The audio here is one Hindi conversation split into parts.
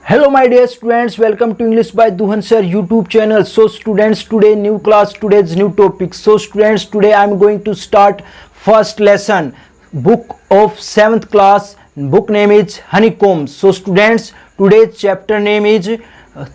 Hello my dear students, welcome to English by Duhan sir YouTube channel. So students, today new class, today's new topic. So students, today I am going to start first lesson, book of 7th class. Book name is Honeycomb. So students, today's chapter name is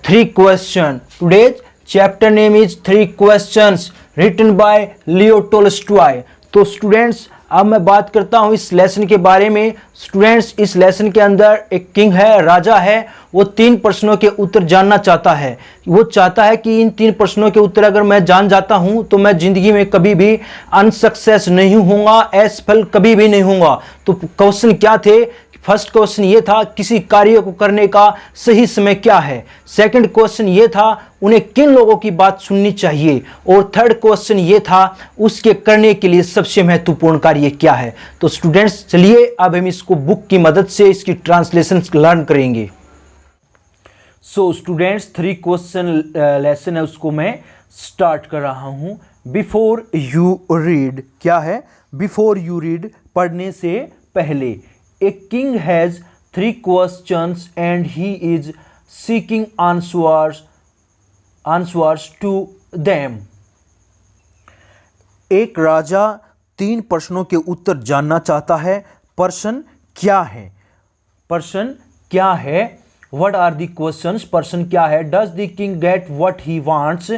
3 question. Today's chapter name is 3 questions written by Leo Tolstoy. तो स्टूडेंट्स अब मैं बात करता हूँ इस लेसन के बारे में. स्टूडेंट्स, इस लेसन के अंदर एक किंग है, राजा है. वो 3 प्रश्नों के उत्तर जानना चाहता है. वो चाहता है कि इन 3 प्रश्नों के उत्तर अगर मैं जान जाता हूँ तो मैं जिंदगी में कभी भी अनसक्सेस नहीं होऊंगा, असफल कभी भी नहीं होऊंगा. तो क्वेश्चन क्या थे? फर्स्ट क्वेश्चन ये था, किसी कार्य को करने का सही समय क्या है. सेकंड क्वेश्चन ये था, उन्हें किन लोगों की बात सुननी चाहिए. और थर्ड क्वेश्चन ये था, उसके करने के लिए सबसे महत्वपूर्ण कार्य क्या है. तो स्टूडेंट्स, चलिए अब हम इसको बुक की मदद से इसकी ट्रांसलेशन लर्न करेंगे. सो स्टूडेंट्स, 3 क्वेश्चन लेसन है, उसको मैं स्टार्ट कर रहा हूं. बिफोर यू रीड, क्या है? बिफोर यू रीड, पढ़ने से पहले. A king has 3 questions and he is seeking answers to them. एक राजा 3 प्रश्नों के उत्तर जानना चाहता है. प्रश्न क्या है? प्रश्न क्या है? What are the questions? प्रश्न क्या है? Does the king get what he wants?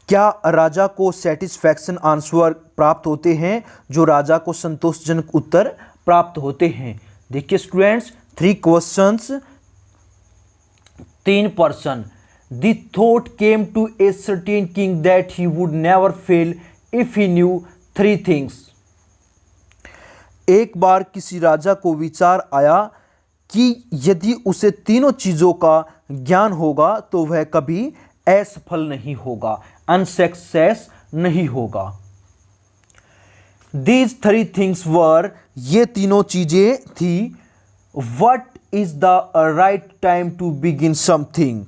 क्या राजा को सेटिस्फैक्शन आंसर प्राप्त होते हैं, जो राजा को संतोषजनक उत्तर प्राप्त होते हैं. देखिए स्टूडेंट्स, 3 क्वेश्चंस, 3 प्रश्न. The thought came to a certain king that he would never fail if he knew 3 things. एक बार किसी राजा को विचार आया कि यदि उसे तीनों चीजों का ज्ञान होगा तो वह कभी असफल नहीं होगा, अनसक्सेस नहीं होगा. These 3 things were, ये तीनों चीजें थी. What is the right time to begin something,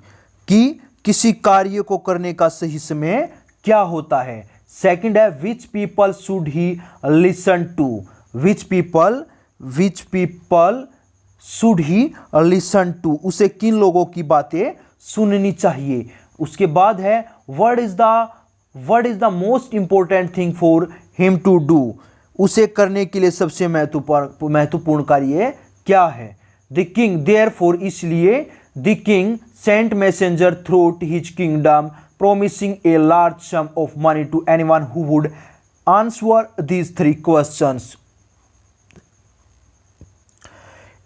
कि किसी कार्य को करने का सही समय क्या होता है. सेकंड है, which people should he listen to, which people should he listen to, उसे किन लोगों की बातें सुननी चाहिए. उसके बाद है, what is the most important thing for him to do, उसे करने के लिए सबसे महत्वपूर्ण कार्य क्या है. द किंग देयरफॉर, इसलिए the king sent messenger throughout his kingdom promising a large sum of money to anyone who would answer these 3 questions.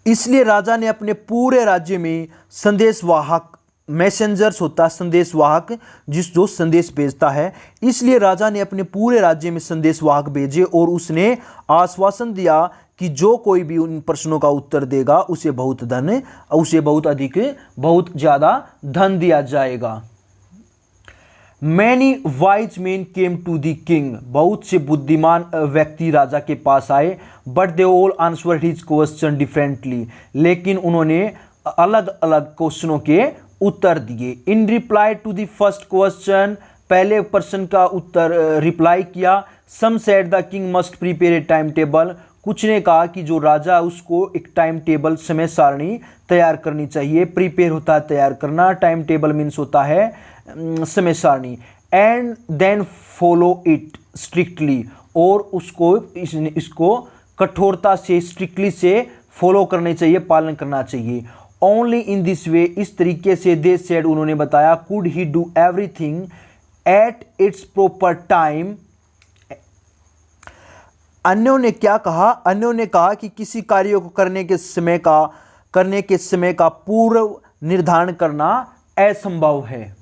इसलिए राजा ने अपने पूरे राज्य में संदेशवाहक, मैसेंजर्स होता है संदेशवाहक, जो संदेश भेजता है. इसलिए राजा ने अपने पूरे राज्य में संदेशवाहक भेजे और उसने आश्वासन दिया कि जो कोई भी उन प्रश्नों का उत्तर देगा उसे बहुत ज़्यादा धन दिया जाएगा. Many wise men came to the king, बहुत से बुद्धिमान व्यक्ति राजा के पास आए. But they all answered his question differently, लेकिन उन्होंने अलग अलग क्वेश्चनों के उत्तर दिए. In reply to the first question, पहले प्रश्न का उत्तर रिप्लाई किया. Some said the king must prepare a time table, कुछ ने कहा कि जो राजा उसको एक टाइम टेबल, समय सारणी तैयार करनी चाहिए. प्रिपेयर होता है तैयार करना, टाइम टेबल मीन्स होता है समय सारणी. And then follow it strictly, और इसको कठोरता से, स्ट्रिक्टली से फॉलो करने चाहिए, पालन करना चाहिए. ओनली इन दिस वे, इस तरीके से, दे सेड, उन्होंने बताया, could he do everything at its proper time. अन्यों ने क्या कहा? अन्यों ने कहा कि किसी कार्य को करने के समय का पूर्व निर्धारण करना असंभव है.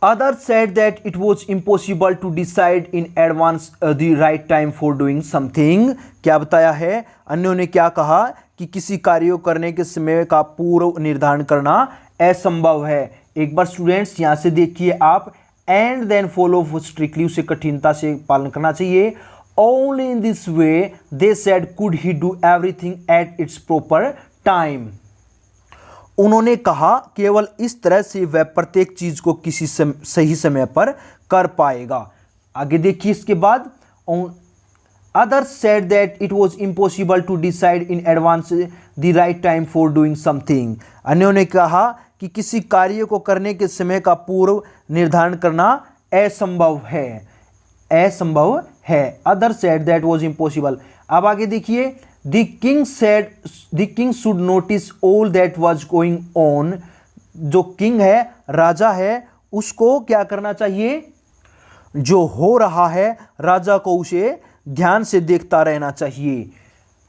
Others said that it was impossible to decide in advance the right time for doing something. क्या बताया है? अन्यों ने क्या कहा कि किसी कार्य को करने के समय का पूर्व निर्धारण करना असंभव है. एक बार स्टूडेंट्स यहाँ से देखिए आप, एंड देन फॉलो स्ट्रिक्टली, उसे कठिनता से पालन करना चाहिए. Only in this way they said could he do everything at its proper time. उन्होंने कहा केवल इस तरह से वह प्रत्येक चीज को किसी सही समय पर कर पाएगा. आगे देखिए इसके बाद, Others said that it was impossible to decide in advance the right time for doing something. अन्यों ने कहा कि किसी कार्य को करने के समय का पूर्व निर्धारण करना असंभव है, असंभव है. Others said that was impossible. अब आगे देखिए, the king said the king should notice all that was going on. जो किंग है, राजा है, उसको क्या करना चाहिए? जो हो रहा है राजा को उसे ध्यान से देखता रहना चाहिए.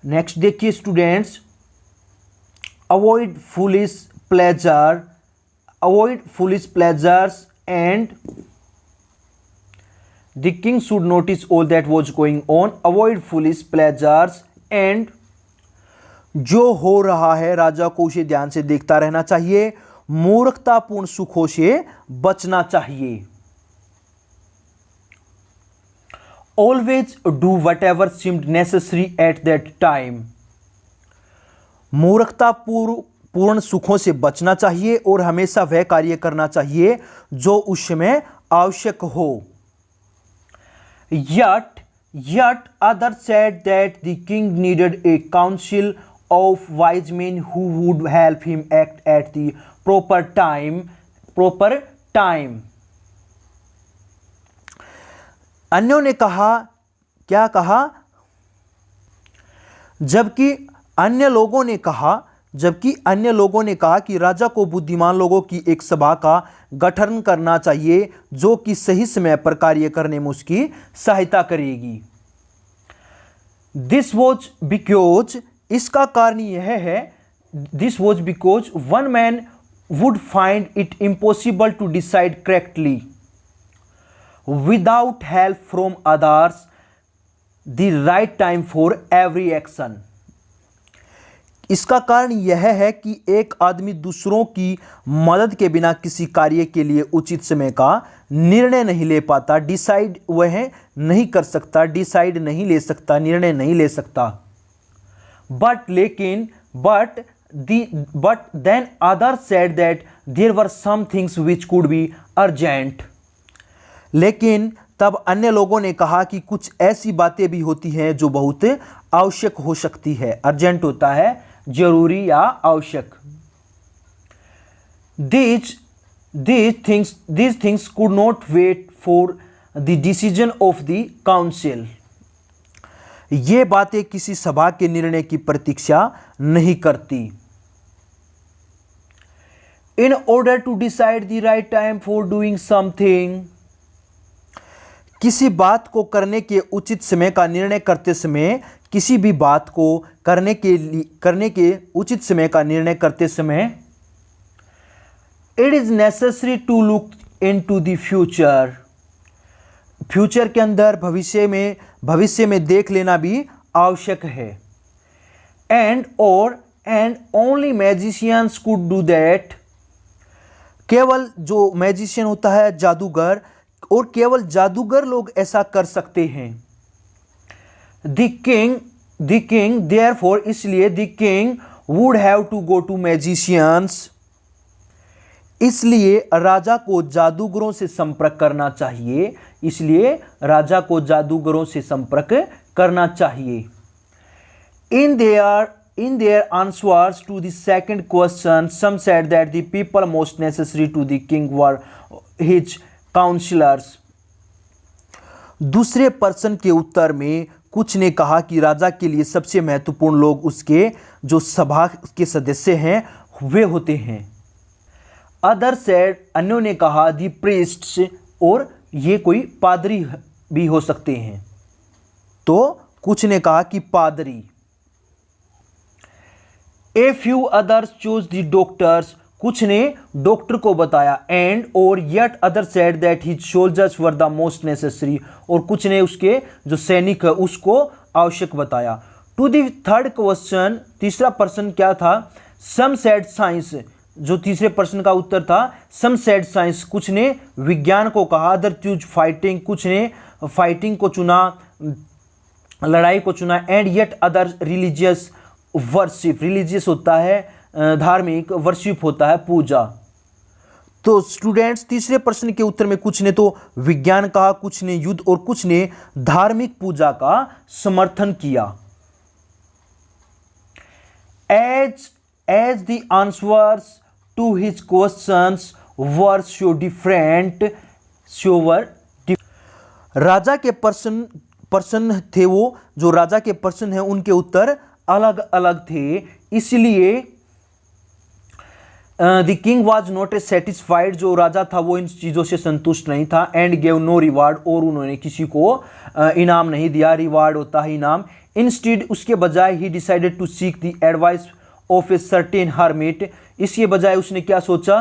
नेक्स्ट देखिए students, avoid foolish pleasure, avoid foolish pleasures and the king should notice all that was going on. Avoid foolish pleasures and जो हो रहा है राजा को उसे ध्यान से देखता रहना चाहिए. मूर्खतापूर्ण सुखों से बचना चाहिए. Always do whatever seemed necessary at that time. मूर्खतापूर्ण सुखों से बचना चाहिए और हमेशा वह कार्य करना चाहिए जो उस समय आवश्यक हो. Yet others said that the king needed a council of wise men who would help him act at the proper time. अन्यों ने कहा, क्या कहा? जबकि अन्य लोगों ने कहा कि राजा को बुद्धिमान लोगों की एक सभा का गठन करना चाहिए जो कि सही समय पर कार्य करने में उसकी सहायता करेगी. दिस वॉज बिकॉज, इसका कारण यह है, this was because one man would find it impossible to decide correctly without help from others the right time for every action. इसका कारण यह है कि एक आदमी दूसरों की मदद के बिना किसी कार्य के लिए उचित समय का निर्णय नहीं ले पाता. डिसाइड वह नहीं कर सकता, डिसाइड नहीं ले सकता, निर्णय नहीं ले सकता. But then others said that there were some things which could be urgent. लेकिन तब अन्य लोगों ने कहा कि कुछ ऐसी बातें भी होती हैं जो बहुत आवश्यक हो सकती है. अर्जेंट होता है जरूरी या आवश्यक. These things could not wait for the decision of the council. ये बातें किसी सभा के निर्णय की प्रतीक्षा नहीं करती. In order to decide the right time for doing something, किसी बात को करने के उचित समय का निर्णय करते समय, किसी भी बात को करने के उचित समय का निर्णय करते समय, it is necessary to look into the future. Future के अंदर भविष्य में देख लेना भी आवश्यक है. And only magicians could do that. केवल जो मैजिशियन होता है, जादूगर, और केवल जादूगर लोग ऐसा कर सकते हैं. द किंग देयरफॉर, इसलिए the king would have to go to magicians. इसलिए राजा को जादूगरों से संपर्क करना चाहिए. इसलिए राजा को जादूगरों से संपर्क करना चाहिए. इन their answers to the second question, some said that the people most necessary to the king were his counsellors. दूसरे पर्सन के उत्तर में कुछ ने कहा कि राजा के लिए सबसे महत्वपूर्ण लोग उसके जो सभा के सदस्य हैं वे होते हैं. अदर सेड, अन्यों ने कहा दी प्रीस्ट्स, और ये कोई पादरी भी हो सकते हैं. तो कुछ ने कहा कि पादरी. A few others choose the doctors, कुछ ने डॉक्टर को बताया. एंड और yet other said that his soldiers were the most necessary, और कुछ ने उसके जो सैनिक है उसको आवश्यक बताया. टू द थर्ड क्वेश्चन, तीसरा प्रश्न क्या था? सम सेड साइंस, जो तीसरे प्रश्न का उत्तर था सम सेड साइंस, कुछ ने विज्ञान को कहा. अदर चूज फाइटिंग, कुछ ने फाइटिंग को चुना, लड़ाई को चुना. And yet other religious worship, religious होता है धार्मिक, वर्शिप होता है पूजा. तो स्टूडेंट्स तीसरे प्रश्न के उत्तर में कुछ ने तो विज्ञान कहा, कुछ ने युद्ध और कुछ ने धार्मिक पूजा का समर्थन किया। As the answers to his questions were so different, राजा के प्रश्न थे, वो जो राजा के प्रश्न हैं उनके उत्तर अलग अलग थे, इसलिए the king was not satisfied, जो राजा था वो इन चीज़ों से संतुष्ट नहीं था। एंड गेव नो रिवार्ड, और उन्होंने किसी को इनाम नहीं दिया, रिवार्ड होता है इनाम। इंस्टेड, उसके बजाय he decided to seek the advice of a certain hermit, इसके बजाय उसने क्या सोचा,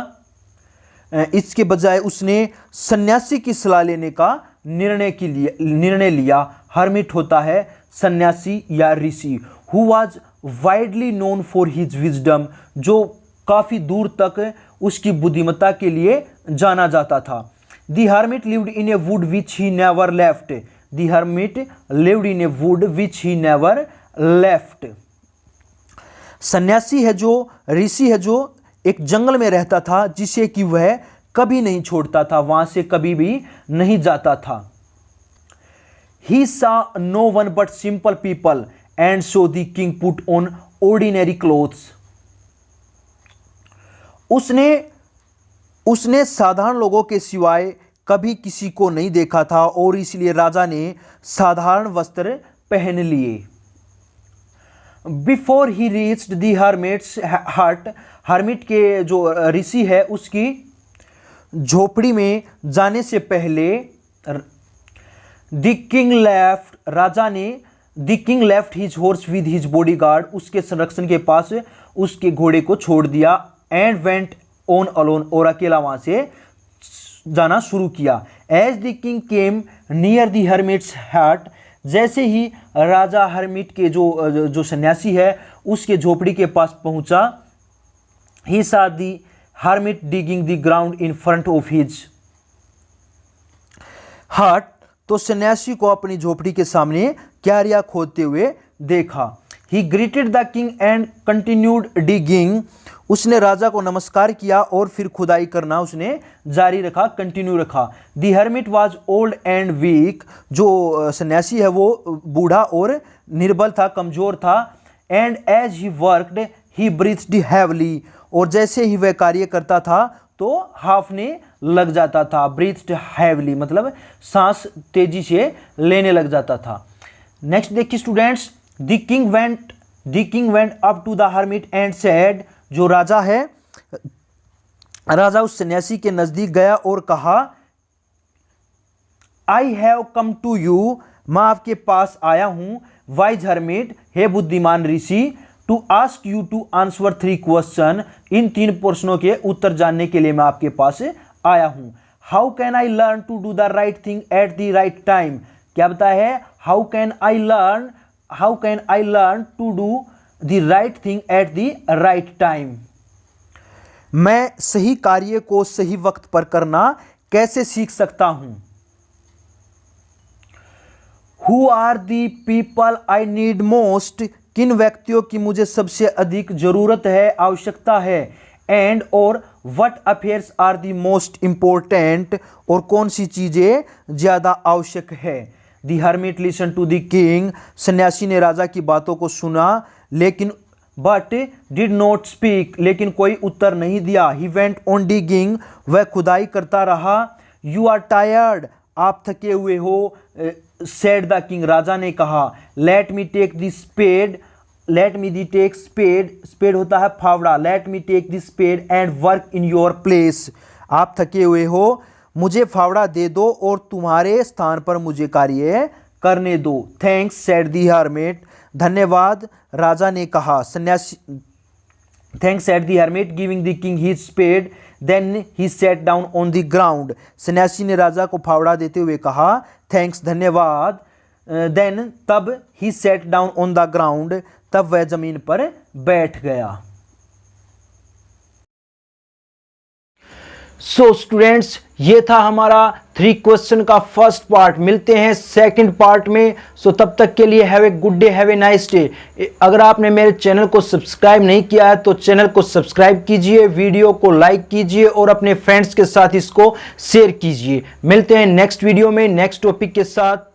इसके बजाय उसने सन्यासी की सलाह लेने का निर्णय लिया। हर्मिट होता है सन्यासी या ऋषि। Who was widely known for his wisdom, जो काफ़ी दूर तक उसकी बुद्धिमत्ता के लिए जाना जाता था। The hermit lived in A would which he never left, the hermit lived in A would which he never left. सन्यासी है जो, ऋषि है जो एक जंगल में रहता था जिसे कि वह कभी नहीं छोड़ता था, वहां से कभी भी नहीं जाता था। He saw no one but simple people and so the king put on ordinary clothes. उसने साधारण लोगों के सिवाय कभी किसी को नहीं देखा था और इसलिए राजा ने साधारण वस्त्र पहन लिए। Before he reached the hermit's हट, हर्मिट के जो ऋषि है उसकी झोपड़ी में जाने से पहले द किंग लेफ्ट, राजा ने the king left his horse with his bodyguard, उसके संरक्षण के पास उसके घोड़े को छोड़ दिया। एंड वेंट ऑन अलोन, और अकेला वहां से जाना शुरू किया। As the king came near the hermit's hut, जैसे ही राजा हर्मिट के जो सन्यासी है उसके झोपड़ी के पास पहुंचा, ही saw the hermit digging the ground in front of his hut, तो सन्यासी को अपनी झोपड़ी के सामने क्यारियां खोदते हुए देखा। He greeted the king and continued digging, उसने राजा को नमस्कार किया और फिर खुदाई करना उसने जारी रखा, कंटिन्यू रखा। The hermit was old and weak, जो सन्यासी है वो बूढ़ा और निर्बल था, कमजोर था। And as he worked he breathed heavily, और जैसे ही वह कार्य करता था तो हाफने लग जाता था। ब्रीथ्ड हैवली मतलब सांस तेजी से लेने लग जाता था। नेक्स्ट देखिए students, the king went up to the hermit and said, जो राजा है, राजा उस सन्यासी के नजदीक गया और कहा, I have come to you, मैं आपके पास आया हूं, वाइज हर्मिट, हे बुद्धिमान ऋषि, to ask you to answer 3 question, इन 3 प्रश्नों के उत्तर जानने के लिए मैं आपके पास आया हूं। How can I learn to do the right thing at the right time, क्या बताया है, how can I learn to do the right thing at the right time, मैं सही कार्य को सही वक्त पर करना कैसे सीख सकता हूं। Who are the people I need most, किन व्यक्तियों की मुझे सबसे अधिक जरूरत है, आवश्यकता है। एंड और what affairs are the most important, और कौन सी चीजें ज्यादा आवश्यक है। The hermit listen to the king, सन्यासी ने राजा की बातों को सुना लेकिन बट डिड नॉट स्पीक, लेकिन कोई उत्तर नहीं दिया। ही वेंट ऑन डिगिंग, वह खुदाई करता रहा। यू आर टायर्ड, आप थके हुए हो। सेड द किंग, राजा ने कहा। Let me take the spade, let me the take spade, spade होता है फावड़ा। Let me take the spade and work in your place, आप थके हुए हो, मुझे फावड़ा दे दो और तुम्हारे स्थान पर मुझे कार्य करने दो। थैंक्स सेड द हर्मिट, धन्यवाद, राजा ने कहा। सन्यासी, thanks said the hermit giving the king his spade, then he sat down on the ground, सन्यासी ने राजा को फावड़ा देते हुए कहा थैंक्स, धन्यवाद। देन तब he sat down on the ground, तब वह जमीन पर बैठ गया। सो स्टूडेंट्स, ये था हमारा 3 क्वेश्चन का फर्स्ट पार्ट। मिलते हैं सेकंड पार्ट में। सो तब तक के लिए have a good day, have a nice day. अगर आपने मेरे चैनल को सब्सक्राइब नहीं किया है तो चैनल को सब्सक्राइब कीजिए, वीडियो को लाइक कीजिए और अपने फ्रेंड्स के साथ इसको शेयर कीजिए। मिलते हैं नेक्स्ट वीडियो में नेक्स्ट टॉपिक के साथ।